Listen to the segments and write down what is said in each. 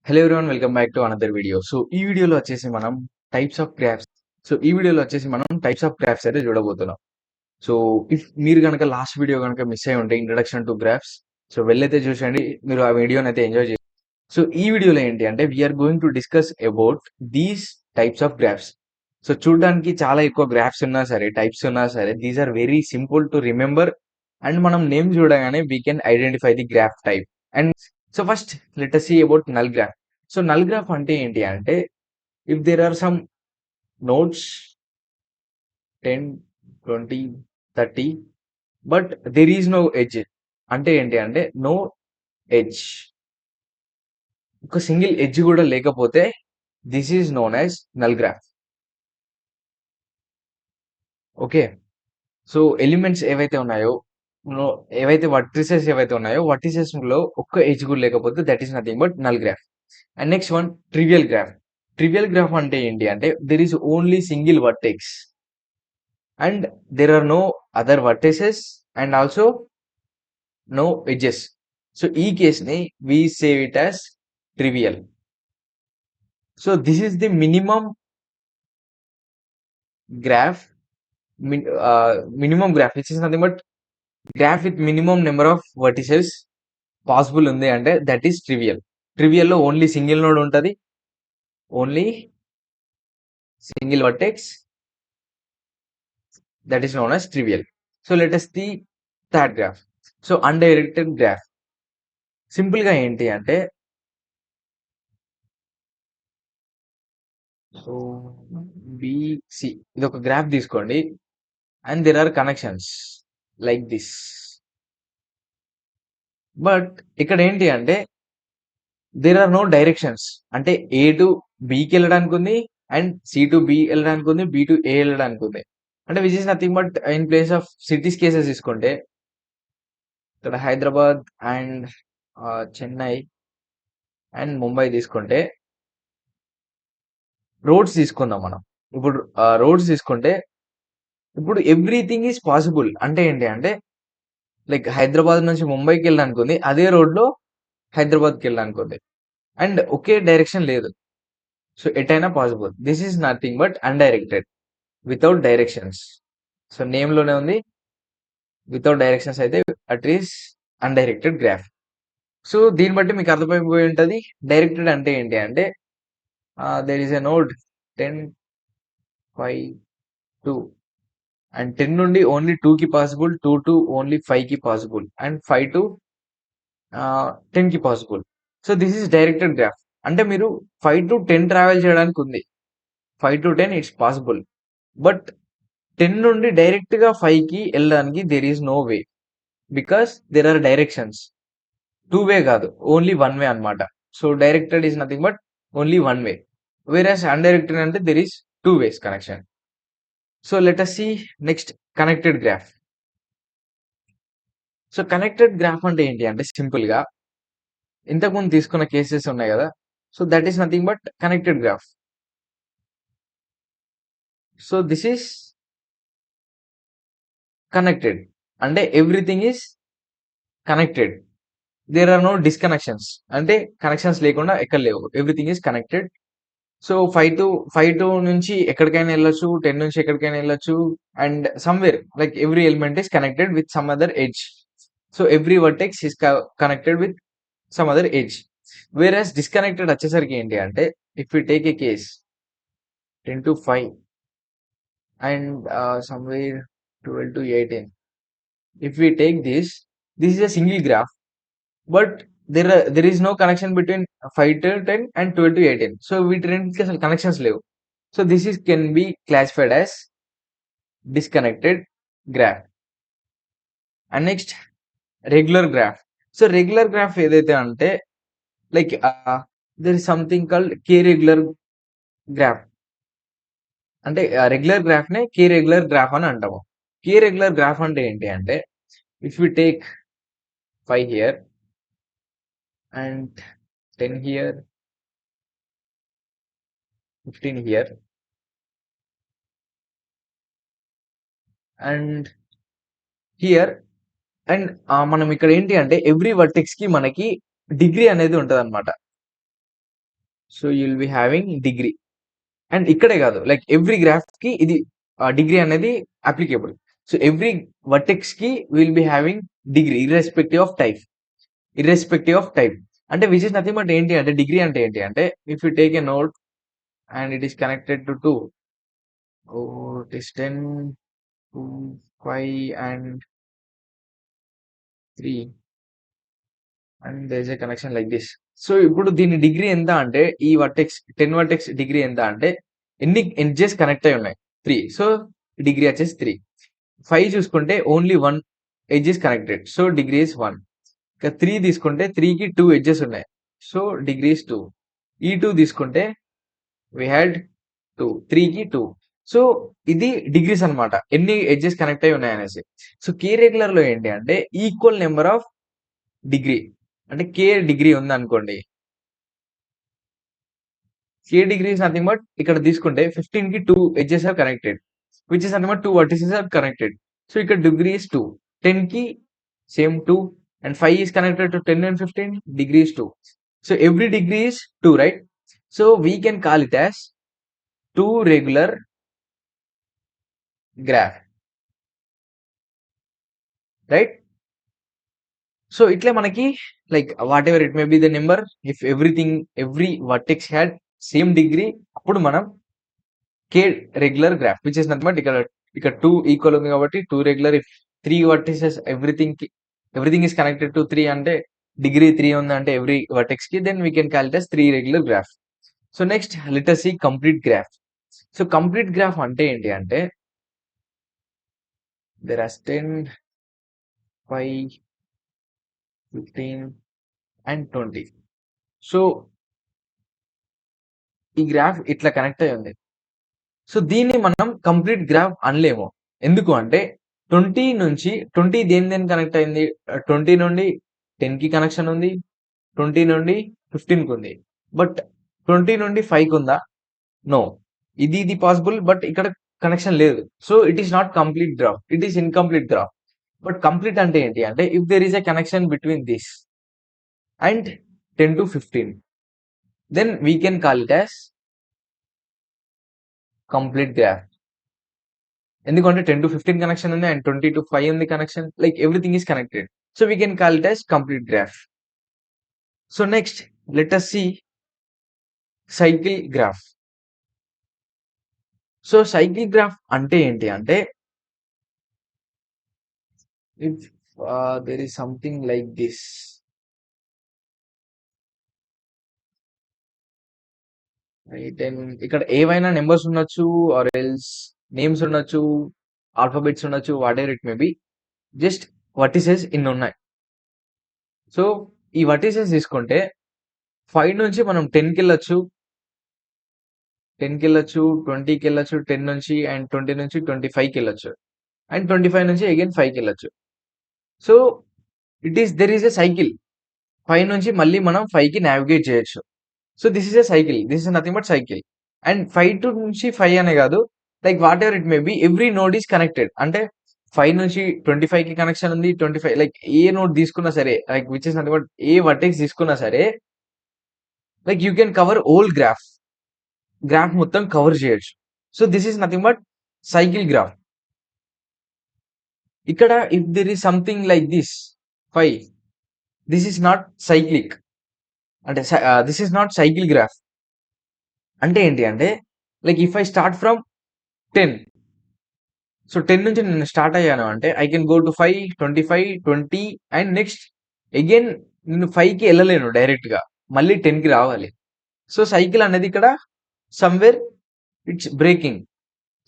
Hello everyone welcome back to another video. ఈ వీడియోలో వచ్చేసి మనం టైప్స్ ఆఫ్ గ్రాఫ్స్ ఈ వీడియోలో వచ్చేసి మనం టైప్స్ ఆఫ్ గ్రాఫ్స్ అయితే చూడబోతున్నాం. సో ఇఫ్ మీరు గనక లాస్ట్ వీడియో గనక మిస్ అయ్యి ఉంటే ఇంట్రడక్షన్ టు గ్రాఫ్స్ వెళ్ళైతే చూసండి. మీరు ఆ వీడియోని అయితే ఎంజాయ్ చేయండి. ఈ వీడియోలో ఏంటి అంటే we are going to discuss about these types of graphs. చూడడానికి చాలా ఎక్కువ గ్రాఫ్స్ ఉన్నా సరే, టైప్స్ ఉన్నా సరే, these are very simple to remember. And మనం నేమ్ చూడగానే we can identify the graph type. And first let us see about null graph. Null graph అంటే ఏంటి అంటే if there are some nodes 10, 20, 30 but there is no edge. అంటే ఏంటి అంటే no edge, ఒక single edge కూడా లేకపోతే this is known as null graph. Okay, elements ఏవైతే ఉన్నాయో, ఏవైతే వర్టిసెస్ ఏవైతే ఉన్నాయో వర్టిసెస్ లో ఒక్క ఎడ్జ్ కూడా లేకపోతే that is nothing but null graph. And next one trivial graph. Trivial graph అంటే ఏంటి అంటే there is only single vertex and there are no other vertices and also no edges. ఈ కేస్ ని we say it as trivial. This is the minimum graph, minimum graph which is nothing but graph with minimum number of vertices possible ఉంది అంటే that is trivial. Trivial లో only single node ఉంటది, only single vertex, that is known as trivial. Let us see that graph. Undirected graph simple గా ఏంటి అంటే బిసి ఇది ఒక గ్రాఫ్ తీసుకోండి and there are connections like this. But ఇక్కడ ఏంటి అంటే దేర్ ఆర్ నో డైరెక్షన్స్. అంటే ఏ టు బికి వెళ్ళడానికి ఉంది అండ్ సి టు బి వెళ్ళడానికి ఉంది, బి టు ఏ వెళ్ళడానికి ఉంది. అంటే which is nothing but in place of cities cases తీసుకుంటే ఇక్కడ హైదరాబాద్ అండ్ చెన్నై అండ్ ముంబై తీసుకుంటే, రోడ్స్ తీసుకుందాం మనం. ఇప్పుడు రోడ్స్ తీసుకుంటే ఇప్పుడు ఎవ్రీథింగ్ ఈజ్ పాసిబుల్. అంటే ఏంటి అంటే లైక్ హైదరాబాద్ నుంచి ముంబైకి వెళ్ళడానికి ఉంది, అదే రోడ్ లో హైదరాబాద్కి వెళ్ళడానికి ఉంది అండ్ ఒకే డైరెక్షన్ లేదు. ఎటైనా possible. This is nothing but undirected, without directions. Name లోనే ఉంది వితౌట్ డైరెక్షన్స్, అయితే అట్ ఈస్ అన్డైరెక్టెడ్ గ్రాఫ్. దీన్ని బట్టి మీకు అర్థమైపోయి ఉంటది డైరెక్టెడ్ అంటే ఏంటి అంటే there is a node 10, 5, 2 and 10 నుండి ఓన్లీ 2 కి పాసిబుల్, 2 టు ఓన్లీ 5 కి పాసిబుల్ అండ్ 5 టు 10 కి possible. This is directed graph. అంటే మీరు 5 టు 10 ట్రావెల్ చేయడానికి ఉంది, 5 టు 10 ఇట్స్ పాసిబుల్. బట్ 10 నుండి డైరెక్ట్ గా 5 కి వెళ్ళడానికి there is no way, because there are directions. 2 way కాదు, ఓన్లీ 1 వే అనమాట. Directed is nothing but only 1 way, whereas undirected అంటే there is 2 ways connection. Let us see next connected graph. Connected graph అంటే ఏంటి అంటే simple గా ఇంతకుముందు తీసుకున్న cases ఉన్నాయి కదా, that is nothing but connected graph. This is connected అంటే everything is connected, there are no disconnections. అంటే కనెక్షన్స్ లేకుండా ఎక్కడ లేవు, ఎవ్రీథింగ్ ఈస్ కనెక్టెడ్. 5 టు నుంచి ఎక్కడికైనా వెళ్ళొచ్చు, 10 నుంచి ఎక్కడికైనా వెళ్ళొచ్చు and somewhere like every element is connected with some other edge. Every vertex is connected with some other edge. Whereas disconnected వచ్చేసరికి ఏంటి అంటే if you take a case 10 to 5 and somewhere 12 to 18, if we take this is a single graph, but there is no connection between 5 to 10 and 12 to 18. వీటి రెండింటికి అసలు connections లేవు. This is can be classified as disconnected graph. And next regular graph. Regular graph ఏదైతే అంటే like there is something called K regular graph. అంటే regular graph నే K regular graph అని అంటాము. కే రెగ్యులర్ గ్రాఫ్ అంటే ఏంటి అంటే if you take 5 here and 10 here, 15 here and here and మనం ఇక్కడ ఏంటి అంటే ఎవ్రీ వర్టెక్స్ కి మనకి డిగ్రీ అనేది ఉంటది అనమాట. So you will be having degree. And ఇక్కడే కాదు, లైక్ ఎవ్రీ గ్రాఫ్ కి ఇది డిగ్రీ అనేది అప్లికేబుల్. సో ఎవ్రీ వర్టెక్స్ కి will be having degree irrespective of type. అంటే విచ్ ఇస్ నథింగ్ బట్ ఏంటి అంటే డిగ్రీ అంటే ఏంటి అంటే if you take a node and it is connected to two, it is 10, 2, 5 and 3 and there is a connection like this. So ఇప్పుడు దీని degree ఎంత అంటే ఈ వర్టెక్స్ 10 వర్టెక్స్ డిగ్రీ ఎంత అంటే ఎన్ని ఎడ్జెస్ కనెక్ట్ అయి ఉన్నాయి? 3. సో డిగ్రీ వచ్చేసి 3. 5 చూసుకుంటే only 1 edge is connected. So degree is 1. ఇక 3 తీసుకుంటే 3కి 2 ఎడ్జెస్ ఉన్నాయి. So degree is 2. ఈ 2 తీసుకుంటే వి హ్యాడ్ 2. 3కి 2. సో ఇది డిగ్రీస్ అన్నమాట. ఎన్ని ఎడ్జెస్ కనెక్ట్ అయి ఉన్నాయనేసి. సో కే రెగ్యులర్ లో ఏంటి అంటే ఈక్వల్ నెంబర్ ఆఫ్ డిగ్రీ. అంటే కే డిగ్రీ ఉందనుకోండి. K degree is nothing but ఇక్కడ తీసుకుంటే 15కి 2 edges are connected. Which is nothing but 2 vertices are connected. So ఇక్కడ డిగ్రీ ఇస్ 2. 10కి same 2 and 5 is connected to 10 and 15, degree is 2. So every degree is 2, right? So we can call it as 2 regular graph, right? So ఇట్లా మనకి like whatever it may be the number, if every vertex had same degree, అప్పుడు మనం k regular graph, which is nothing but ఇక్కడ 2 equal ఉంది కాబట్టి 2 regular. If 3 vertices everything is connected to 3 అంటే degree 3 ఉంది అంటే ఎవ్రీ వర్టెక్స్ కి, then we can call it as 3 regular graph. So next let us see complete graph. So complete graph అంటే ఏంటి అంటే there are 10, 5, 15 and 20. సో ఈ graph ఇట్లా connect అయి ఉంది. సో దీన్ని మనం కంప్లీట్ గ్రాఫ్ అనలేము. ఎందుకు అంటే 20 దేని కనెక్ట్ అయింది? 20 నుండి 10 కి కనెక్షన్ ఉంది, 20 నుండి 15 కి ఉంది. బట్ 20 నుండి 5 కి ఉందా? నో. ఇది పాసిబుల్ బట్ ఇక్కడ కనెక్షన్ లేదు. So it is not complete graph, it is incomplete graph. But complete అంటే ఏంటి అంటే if there is a connection between this and 10 to 15, then we can call it as complete graph. ఎందుకంటే 10 to 15 connection ఉంది and 20 to 5 ఉంది connection, like everything is connected. So we can call it as complete graph. So next let us see cycle graph. So cycle graph అంటే ఏంటి అంటే if there is something like this, right? And ఇక్కడ ఏవైనా numbers ఉండొచ్చు or else names ఉండొచ్చు, alphabets ఉండొచ్చు, what ever it may be. Just vertices ఇన్ని ఉన్నాయి. సో ఈ వర్టిసెస్ తీసుకుంటే 5 నుంచి మనం 10కి వెళ్ళొచ్చు, 20కి వెళ్ళొచ్చు, 10 నుంచి అండ్ 20 నుంచి 25కి వెళ్ళొచ్చు, అండ్ 25 నుంచి అగైన్ 5కి వెళ్ళొచ్చు. So there is a cycle. 5 నుంచి మళ్ళీ మనం 5కి నావిగేట్ చేయొచ్చు. So this is a cycle, this is nothing but cycle. And 5 to నుంచి 5 అనే కాదు, like what ever it may be, every node is connected. అంటే 5 నుంచి 25కి కనెక్షన్ ఉంది, 25 లైక్ ఏ నోడ్ తీసుకున్నా సరే, like which is nothing but ఏ వర్టెక్స్ తీసుకున్నా సరే, like you can cover whole graph మొత్తం కవర్ చేయొచ్చు. So this is nothing but cycle graph. ఇక్కడ if there is something like this 5, this is not cyclic. అంటే this is not cycle graph. అంటే ఏంటి అంటే like if I start from 10, so 10 నుంచి నేను start అయ్యాను అంటే I can go to 5, 25, 20 and next again నేను 5కి వెళ్ళలేను డైరెక్ట్ గా, మళ్ళీ 10కి రావాలి. సో సైకిల్ అనేది ఇక్కడ సమ్వేర్ ఇట్స్ బ్రేకింగ్.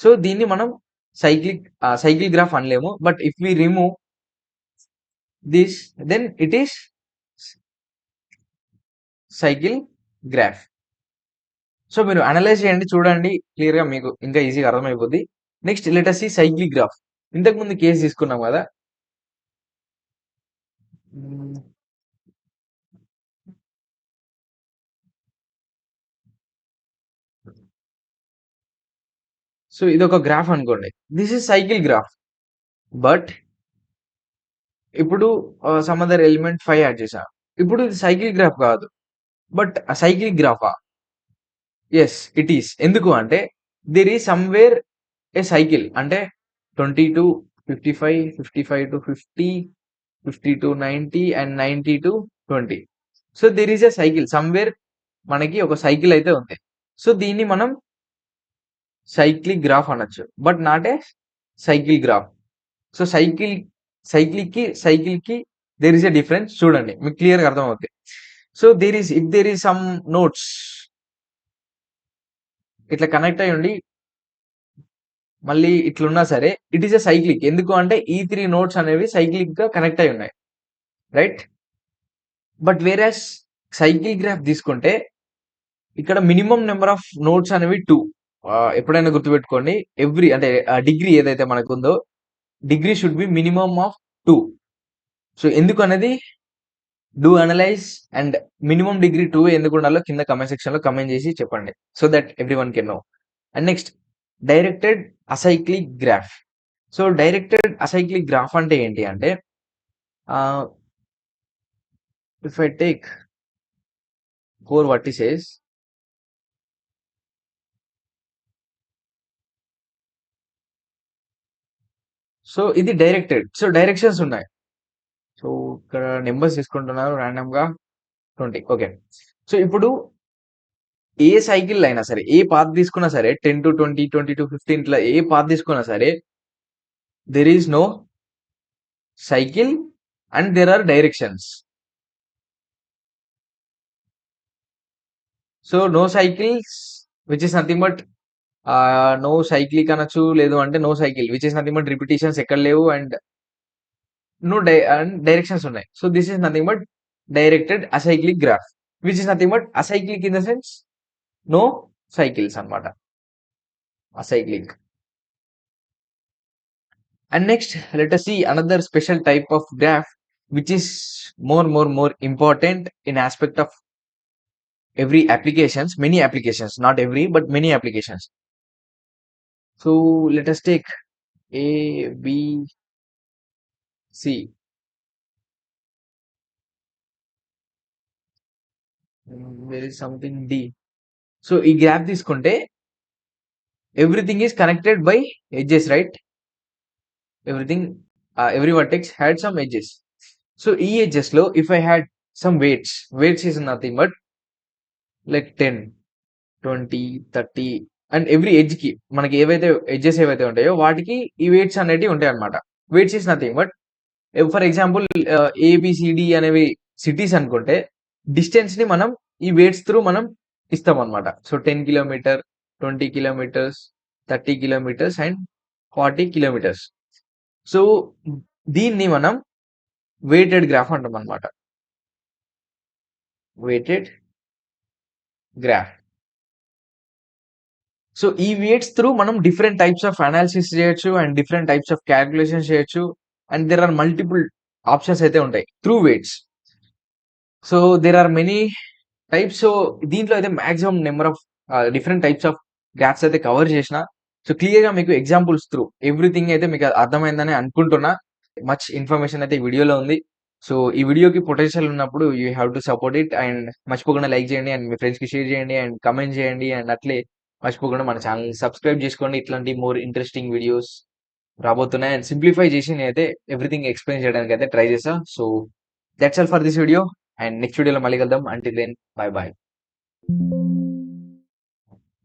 సో దీన్ని మనం సైకిల్ గ్రాఫ్ అనలేము. But if we remove this, then it is cycle graph. So మీరు అనలైజ్ చేయండి, చూడండి, క్లియర్ గా మీకు ఇంకా ఈజీగా అర్థమైపోద్ది. Next let us see cyclic graph. ఇంతకు ముందు కేసు తీసుకున్నాం కదా. సో ఇది ఒక గ్రాఫ్ అనుకోండి, this is cycle graph. But ఇప్పుడు సమ్ అదర్ ఎలిమెంట్ 5 యాడ్ చేసా, ఇప్పుడు ఇది సైకిల్ గ్రాఫ్ కాదు, బట్ సైక్లిక్ గ్రాఫా? యెస్. It is. ఎందుకు అంటే there is somewhere a cycle. అంటే 20-55, 55-50, 50-90 and 90-20. So, there is a cycle. Somewhere మనకి ఒక సైకిల్ అయితే ఉంది. సో, దీన్ని మనం సైక్లిక్ గ్రాఫ్ అనొచ్చు. But not a cycle graph. So, సైకిల్‌కి దేర్ ఈస్ ఎ డిఫరెన్స్ చూడండి. మీకు క్లియర్‌గా అర్థమవుద్ది. So, there is some nodes ఇట్లా కనెక్ట్ అయ్యి ఉండి మళ్ళీ ఇట్లున్నా సరే ఇట్ ఈస్ ఎ సైక్లిక్. ఎందుకు అంటే ఈ 3 నోడ్స్ అనేవి సైక్లిక్‌గా కనెక్ట్ అయ్యి ఉన్నాయి. రైట్? బట్ వేరాస్ సైకిల్ గ్రాఫ్ తీసుకుంటే ఇక్కడ మినిమమ్ నంబర్ ఆఫ్ నోడ్స్ అనేవి 2. ఎప్పుడైనా గుర్తుపెట్టుకోండి. అంటే డిగ్రీ ఏదైతే మనకుందో degree should be minimum of 2. So, ఎందుకనేది do analyse and minimum degree 2 ఎందుకుండాలో కింద కామెంట్ సెక్షన్‌లో కామెంట్ చేసి చెప్పండి. So that everyone can know. And next directed acyclic graph. So, directed acyclic graph అంటే ఏంటి అంటే ah, if I take 4 vertices so, ఇది డైరెక్టెడ్. సో, డైరెక్షన్స్ ఉన్నాయి. సో, ఇక్కడ నంబర్స్ తీసుకుంటున్నారు రాండమ్‌గా 20. ఓకే. సో, ఇప్పుడు ఏ సైకిల్ అయినా సరే, ఏ పాత్ తీసుకున్నా సరే 10-20, 20-15 ఇట్లా ఏ పాత్ తీసుకున్నా సరే there is no cycle and there are directions. So, no cycles which is nothing but no cyclic అనొచ్చు. లేదు అంటే no cycle which is nothing but repetitions ఎక్కడ లేవు అండ్ అండ్ డైరెక్షన్స్ ఉన్నాయి. So, this is nothing but directed acyclic graph which is nothing but acyclic in the sense no cycles అన్నమాట. Acyclic. And next, let us see another special type of graph, which is more important in aspect of every applications, many applications, not every, but many applications. So let us take A, B, C. There is something D. So ఈ graph తీసుకుంటే everything is connected by edges, right? Everything, every vertex had some edges. So ఈ edges లో if I had some weights is nothing but like 10, 20, 30 and every edge కి మనకి ఏవైతే edges ఏవైతే ఉంటాయో వాటికి ఈ వెయిట్స్ అనేటివి ఉంటాయి అనమాట. Weights is nothing but for example A B C D అనేవి సిటీస్ అనుకుంటే డిస్టెన్స్ ని మనం ఈ వెయిట్స్ త్రూ మనం ఇస్తాం అనమాట. So 10 kilometer, 20 kilometers, 30 kilometers and 40 kilometers. So దీన్ని మనం వెయిటెడ్ గ్రాఫ్ అంటాం అనమాట. Weighted graph. సో ఈ వెయిట్స్ త్రూ మనం డిఫరెంట్ టైప్స్ ఆఫ్ అనాలిసిస్ చేయొచ్చు and different types of calculations చేయొచ్చు and there are multiple options అయితే ఉంటాయి through weights. So there are many types. So దీంట్లో అయితే maximum number of different types of graphs అయితే cover చేసిన. So clear గా మీకు ఎగ్జాంపుల్స్ త్రూ ఎవ్రీథింగ్ అయితే మీకు అర్థమైందని అనుకుంటున్నా. మచ్ ఇన్ఫర్మేషన్ అయితే ఈ వీడియోలో ఉంది. సో ఈ వీడియోకి పొటెన్షియల్ ఉన్నప్పుడు you have to support it and మర్చిపోకుండా లైక్ చేయండి అండ్ మీ ఫ్రెండ్స్ కి షేర్ చేయండి అండ్ కమెంట్ చేయండి అండ్ అట్లే మర్చిపోకుండా మన ఛానల్ సబ్స్క్రైబ్ చేసుకోండి. ఇట్లాంటి మోర్ ఇంట్రెస్టింగ్ వీడియోస్ రాబోతున్నాయి అండ్ సింప్లిఫై చేసి నేనైతే ఎవ్రీథింగ్ ఎక్స్ప్లెయిన్ చేయడానికి అయితే ట్రై చేసా. So that's all for this video and next వీడియోలో మళ్ళీ కలుద్దాం. Until then bye bye.